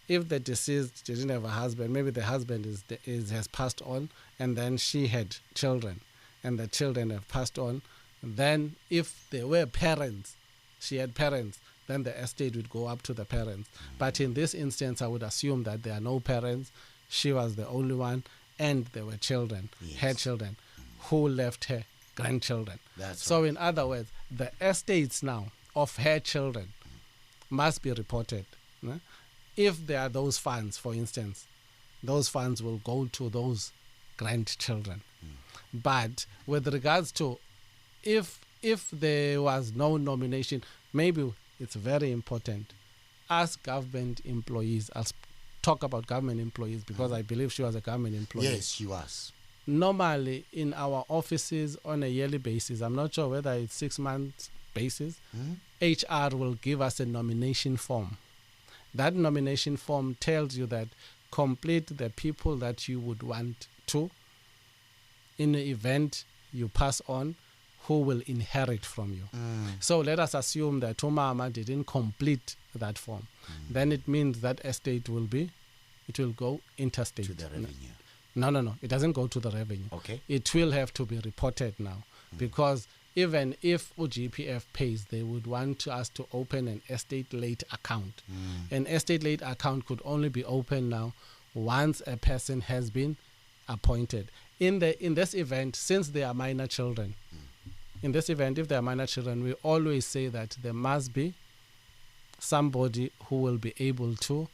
if the deceased didn't have a husband, maybe the husband has passed on, and then she had children, and the children have passed on, then if there were parents, she had parents, then the estate would go up to the parents. But in this instance, I would assume that there are no parents, she was the only one, and there were children, her children, who left her grandchildren. So in other words, the estates now of her children must be reported. If there are those funds, for instance, those funds will go to those grandchildren. But with regards to if there was no nomination, maybe it's very important, as government employees, I'll talk about government employees because I believe she was a government employee. Yes, she was. Normally in our offices on a yearly basis, I'm not sure whether it's 6 months basis, HR will give us a nomination form. That nomination form tells you that complete the people that you would want to, in the event you pass on, who will inherit from you. So let us assume that Umama didn't complete that form. Then it means that estate will go interstate. To the revenue. No. It doesn't go to the revenue. Okay. It will have to be reported now because even if GPF pays, they would want us to open an estate late account. An estate late account could only be opened now once a person has been appointed. In this event, since they are minor children, in this event, if they are minor children, we always say that there must be somebody who will be able to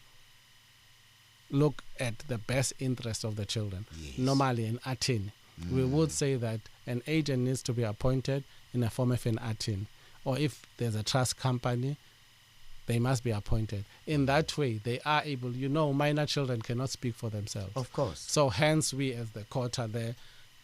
look at the best interest of the children. Yes. Normally an attorney. We would say that an agent needs to be appointed in the form of an attorney. Or if there's a trust company, they must be appointed. In that way, they are able, minor children cannot speak for themselves. Of course. So hence we as the court are there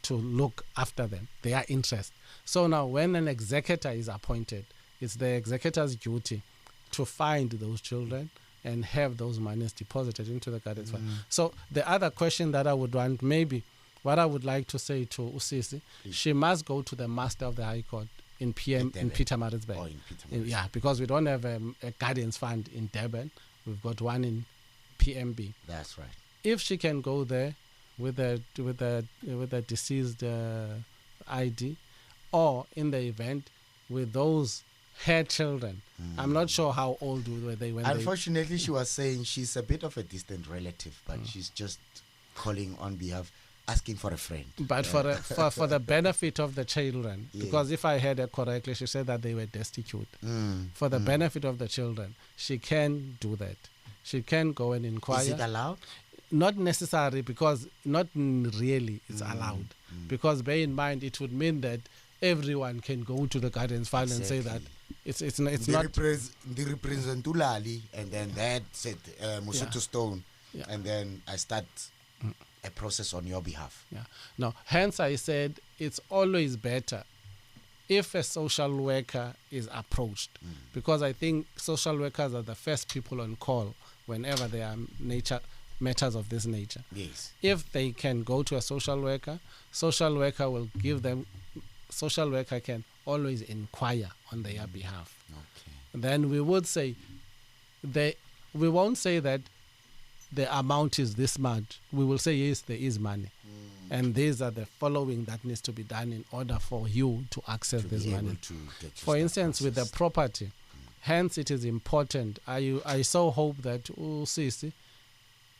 to look after them, their interest. So now when an executor is appointed, it's the executor's duty to find those children and have those monies deposited into the guardian's fund. So the other question that I would want, maybe what I would like to say to Usisi, she must go to the Master of the High Court in Pietermaritzburg. Oh, in Pietermaritzburg. Yeah, because we don't have a guardian's fund in Durban. We've got one in PMB. That's right. If she can go there with the deceased ID, or in the event with those her children. I'm not sure how old were they when Unfortunately, she was saying she's a bit of a distant relative, but she's just calling on behalf, asking for a friend. But for the benefit of the children, Yeah. because if I heard her correctly, she said that they were destitute. For the benefit of the children, she can do that. She can go and inquire. Is it allowed? Not necessary, because not really it's allowed. Because bear in mind, it would mean that everyone can go to the guardian's file and say that it's not. The represent Lallie, and then that said Musutu Stone, Yeah. and then I start a process on your behalf. Yeah. No. Hence, I said it's always better if a social worker is approached, because I think social workers are the first people on call whenever there are matters of this nature. Yes. If they can go to a social worker will give them. Social worker can always inquire on their behalf. Okay. Then we would say we won't say that the amount is this much. We will say yes, there is money, and these are the following that needs to be done in order for you to access this money. For instance, with the property, hence it is important. I so hope that Sisi,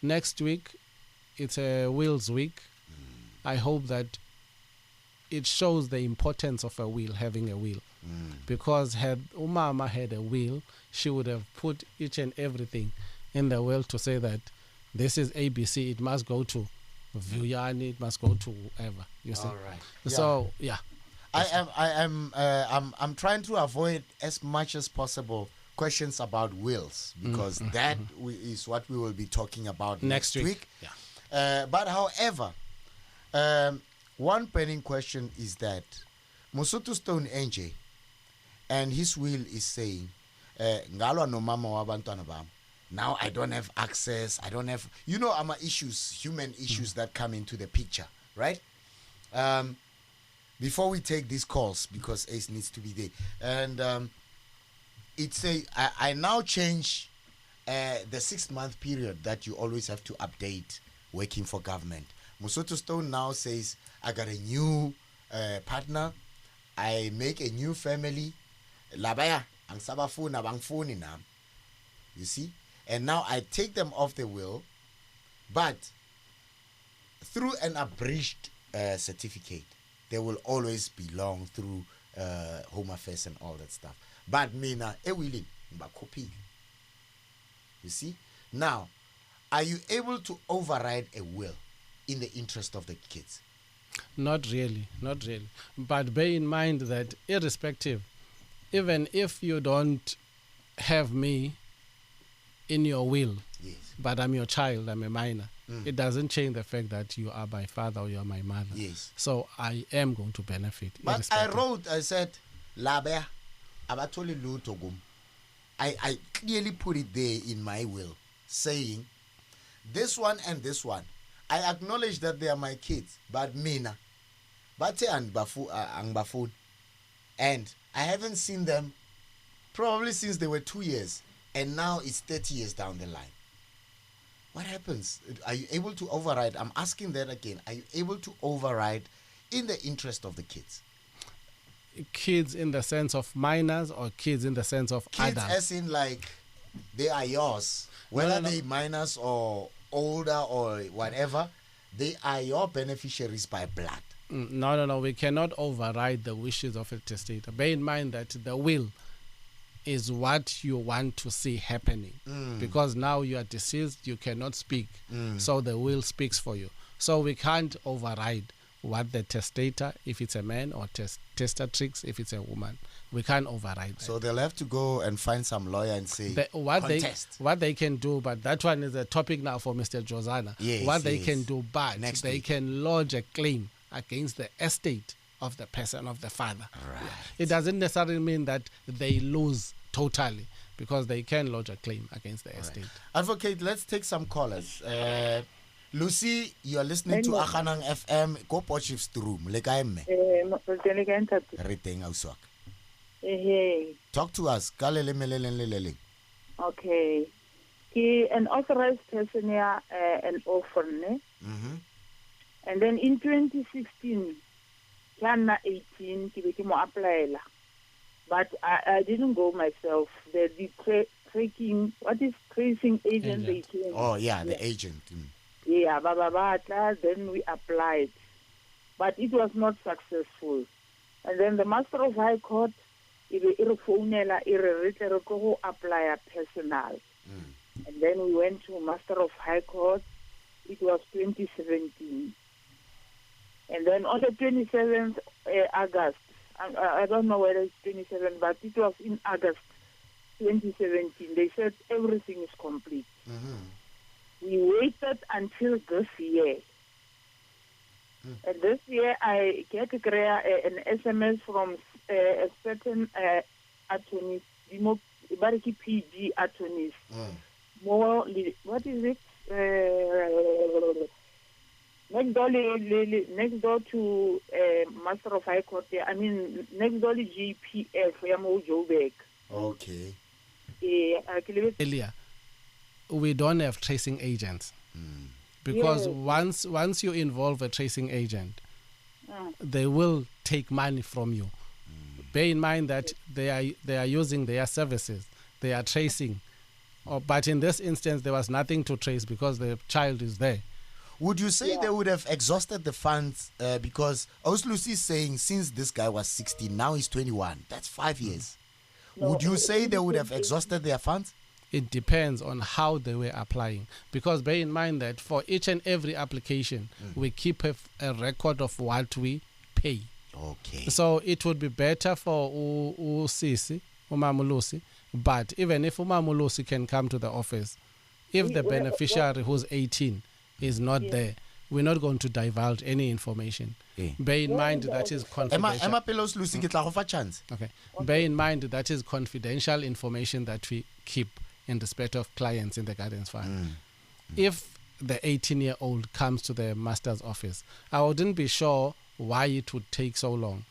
next week it's a wills week. I hope that it shows the importance of a will, having a will. Because had Umama had a will, she would have put each and everything in the will to say that this is ABC, it must go to Vuyani, it must go to whoever. You see? All right. So yeah. I'm trying to avoid as much as possible questions about wills, because that is what we will be talking about next week. Yeah. But however, one burning question is that Musutu Stone NJ and his will is saying, Ngalwa no mama wa bantwana bam. Now I don't have access. I don't have, human issues that come into the picture, right? Before we take these calls, because Ace needs to be there, and it's I now change the 6-month period that you always have to update working for government. Musutu Stone now says, I got a new partner, I make a new family, labaya ang sabafuna bang phone na. You see? And now I take them off the will, but through an abridged certificate, they will always belong through Home Affairs and all that stuff. But mina willing copy. You see? Now, are you able to override a will in the interest of the kids? Not really. But bear in mind that irrespective, even if you don't have me in your will, yes, but I'm your child, I'm a minor, it doesn't change the fact that you are my father or you are my mother. Yes. So I am going to benefit. But I said, Labe, abatoli lutogum. I clearly put it there in my will, saying, this one and this one, I acknowledge that they are my kids, but mina, Bate and Bafun, and I haven't seen them probably since they were 2 years, and now it's 30 years down the line. What happens? Are you able to override? I'm asking that again. Are you able to override in the interest of the kids? Kids in the sense of minors or kids in the sense of Kids adults? as in like they are yours. Whether No. they minors or older or whatever, they are your beneficiaries by blood. No. We cannot override the wishes of a testator. Bear in mind that the will is what you want to see happening. Because now you are deceased, you cannot speak. So the will speaks for you. So we can't override what the testator, if it's a man, or testatrix, if it's a woman. We can't override that. So they'll have to go and find some lawyer and say, What contest. they can do, but that one is a topic now for Mr. Josana. Yes, what they yes. can do, but Next they week. can lodge a claim against the estate of the person, of the father. Right. It doesn't necessarily mean that they lose totally, because they can lodge a claim against the estate. Advocate, let's take some callers. Lucy, you are listening to Akhanang FM. Go Potchef's room. Talk to us. Okay. He an authorized person here, an orphan. And then in 2016, Jana 18, he applied. But I didn't go myself. The tracing agent they came. Oh, yeah, the agent. Yeah, then we applied. But it was not successful. And then the Master of High Court, apply a personal. And then we went to Master of High Court. It was 2017. And then on the 27th August, I don't know whether it's 27, but it was in August 2017. They said everything is complete. We waited until this year. And this year I get an SMS from a certain attorneys, PG attorneys. More, what is it? Next door to Master of High Court. I mean, next door to GPF. Okay. Earlier, we don't have tracing agents. Because once you involve a tracing agent, they will take money from you. Bear in mind that they are using their services, they are tracing. But in this instance, there was nothing to trace because the child is there. Would you say they would have exhausted the funds? Because Lucy is saying since this guy was 16, now he's 21. That's 5 years. Would you say they would have exhausted their funds? It depends on how they were applying. Because bear in mind that for each and every application, we keep a record of what we pay. Okay. So it would be better for Sisi, Umamulusi, but even if Umamulusi can come to the office, if the beneficiary who's 18 is not there, we're not going to divulge any information. Bear in mind that is confidential. Okay. Bear in mind that is confidential information that we keep in respect of clients in the Guardians Fund. If the 18-year-old comes to the master's office, I wouldn't be sure why it would take so long.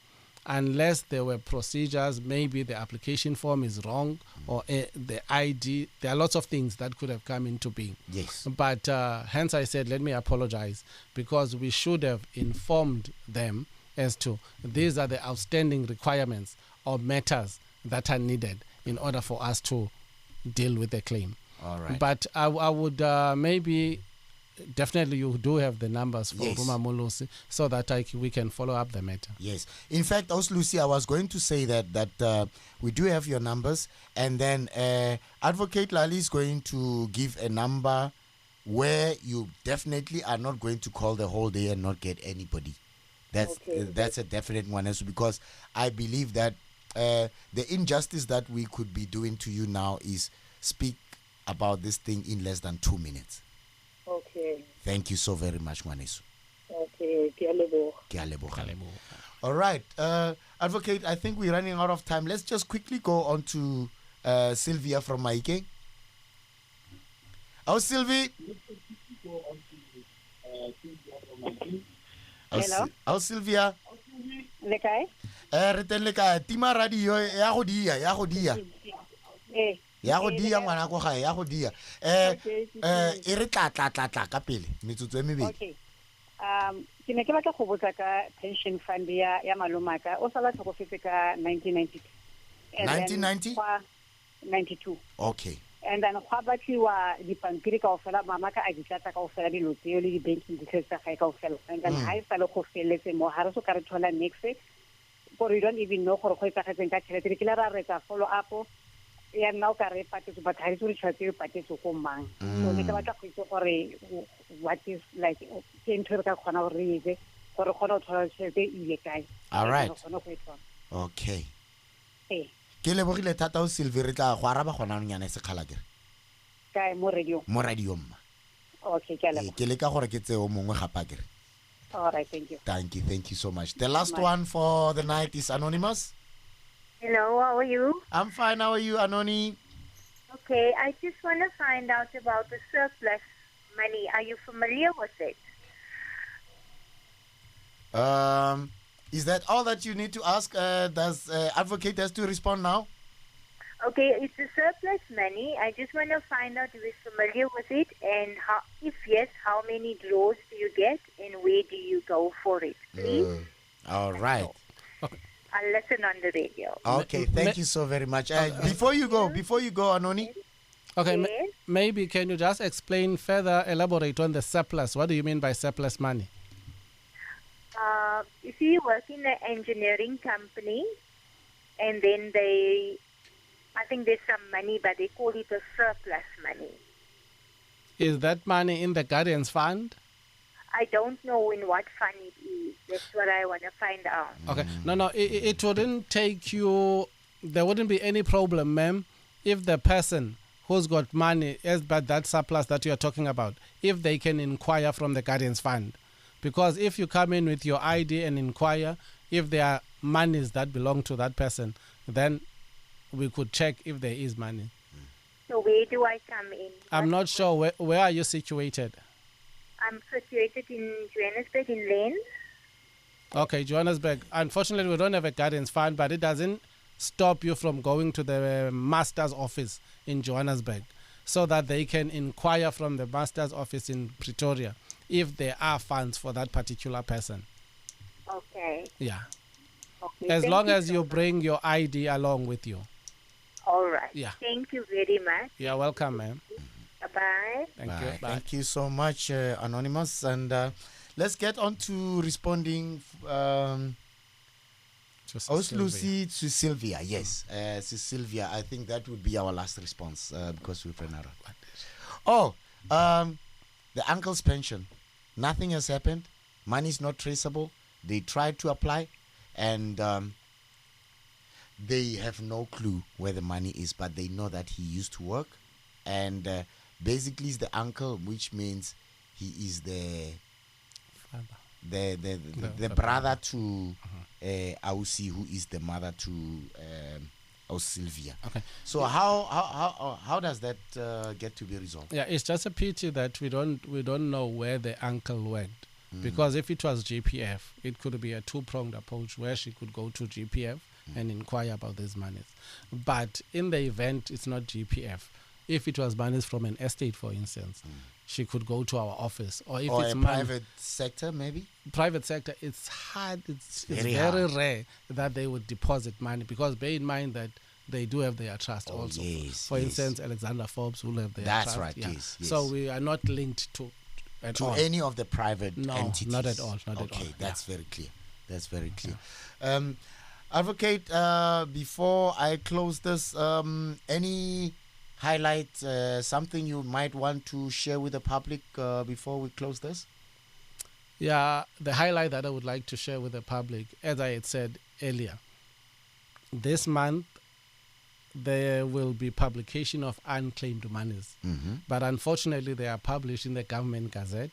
Unless there were procedures, maybe the application form is wrong or the ID. There are lots of things that could have come into being. Yes. But hence I said, let me apologize, because we should have informed them as to these are the outstanding requirements or matters that are needed in order for us to deal with the claim. All right. But I would maybe... Definitely, you do have the numbers for Ruma Mulusi so that we can follow up the matter. Yes. In fact, Lucy, I was going to say that we do have your numbers, and then Advocate Lallie is going to give a number where you definitely are not going to call the whole day and not get anybody. That's a definite one, because I believe that the injustice that we could be doing to you now is speak about this thing in less than 2 minutes. Okay. Thank you so very much, Mwanesu. Okay. All right. Advocate, I think we're running out of time. Let's just quickly go on to Sylvia from Maike. Oh, Sylvie. Hello. Oh, Sylvia. Lekai? Retenleka tima radio ya go dia. Ya go dia ngwana go ga ya go dia. E re tla ka pele metsotso e mebedi. Okay. ke ne ke batla go botsa ka pension fund ya malomaka o sala tlhokofetse ka 1992. 1990? 92. Okay. And then gwa batliwa dipampiri ka ofela mamaka a ditlatsa ka ofela dilo tseo le di-banking details tsa gae ka ofela. And then ha e sa le go feletse mo ha re so ka re thola next gore you don't even know gore go etsagetseng ka tšhelete re kile ra retsa follow up ya nna o ka re patetse but ha re tsore tšhelete e patetse go mang. So ne ke batla go itse gore what is like ke ntho re ka kgona gore re etse gore kgona go thola tšhelete e ile kae. All right. Okay. Ke lebogile thata o Sylvie re tla go araba gona nyana se khala ke kae mo radio mma. Okay, ke le ka gore ke tse o mongwe gapa ke. All right, thank you so much. The last one for the night is Anonymous. Hello, how are you? I'm fine. How are you, Anony? Okay, I just want to find out about the surplus money. Are you familiar with it? Is that all that you need to ask? Does advocate has to respond now? Okay, it's a surplus money. I just want to find out if you're familiar with it, and how, if yes, how many draws do you get, and where do you go for it, please? All right. I'll listen on the radio. Okay, thank you so very much. Before you go, Anoni. Okay, Yes. maybe can you just explain further, elaborate on the surplus? What do you mean by surplus money? If you work in an engineering company, and then I think there's some money, but they call it a surplus money. Is that money in the Guardians Fund? I don't know in what fund it is. That's what I want to find out. Okay. No, it wouldn't take you, there wouldn't be any problem, ma'am, if the person who's got money, but that surplus that you're talking about, if they can inquire from the Guardians Fund. Because if you come in with your ID and inquire, if there are monies that belong to that person, then we could check if there is money. So where do I come in? I'm not sure. Where are you situated? I'm situated in Johannesburg, in Lane. Okay, Johannesburg. Unfortunately, we don't have a Guardians Fund, but it doesn't stop you from going to the master's office in Johannesburg so that they can inquire from the master's office in Pretoria if there are funds for that particular person. Okay. Yeah. Okay. As Thank long you as so you much. bring your ID along with you. All right. Yeah. Thank you very much. You're welcome, ma'am. Bye-bye. Thank you. Bye. Thank you so much, Anonymous. And let's get on to responding Lucy to Sylvia. Yes, to Sylvia. I think that would be our last response because we've run out of the uncle's pension. Nothing has happened. Money is not traceable. They tried to apply and they have no clue where the money is, but they know that he used to work. And basically is the uncle, which means he is the brother to Ausi, who is the mother to Sylvia. Okay. So how does that get to be resolved? Yeah, it's just a pity that we don't know where the uncle went. Because if it was GPF, it could be a two-pronged approach where she could go to GPF and inquire about these monies. But in the event it's not GPF, if it was monies from an estate, for instance, she could go to our office. Or if it's a private sector, maybe? Private sector, it's hard. It's very hard. rare that they would deposit money, because bear in mind that they do have their trust also. Yes, for instance, Alexander Forbes will have their trust. That's right, yeah. yes. So we are not linked to any of the private no, entities. not at all. Okay, that's yeah. very clear. That's very clear. Advocate, before I close this, any highlight, something you might want to share with the public before we close this? Yeah, the highlight that I would like to share with the public, as I had said earlier, this month there will be publication of unclaimed monies. But unfortunately, they are published in the government gazette,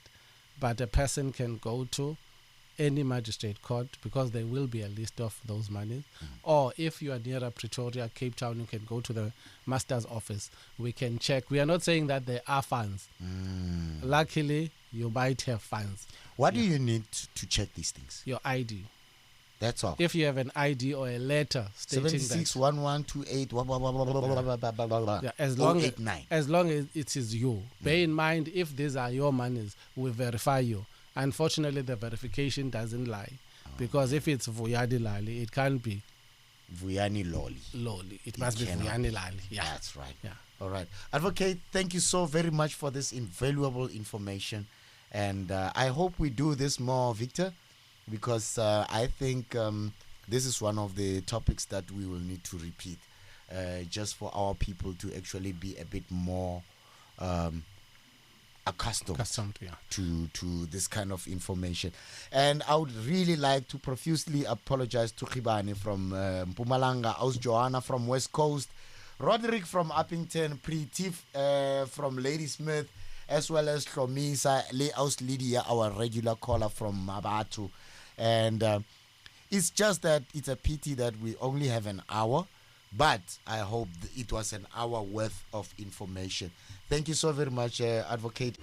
but a person can go to any magistrate court because there will be a list of those monies. Or if you are near Pretoria, Cape Town, you can go to the master's office. We can check. We are not saying that there are funds. Luckily, you might have funds. What do you need to check these things? Your ID. That's all. If you have an ID or a letter stating 761128 blah, blah, blah, blah, blah, blah, blah, blah, blah, blah. Yeah, as long as it is you. Bear in mind, if these are your monies, we verify you. Unfortunately, the verification doesn't lie, because if it's Vuyani Lallie, it can't be Vuyani Loli. It must be Vuyani Lallie. Yeah, that's right. Yeah. All right, Advocate, thank you so very much for this invaluable information, and I hope we do this more, Victor, because I think this is one of the topics that we will need to repeat, just for our people to actually be a bit more accustomed yeah, to this kind of information. And I would really like to profusely apologize to Khibane from Mpumalanga, Aus Joanna from West Coast, Roderick from Uppington, Pretif from Ladysmith, as well as Hlomisa, Aus Lydia, our regular caller from Batho. And it's just that it's a pity that we only have an hour, but I hope it was an hour worth of information. Thank you so very much, Advocate.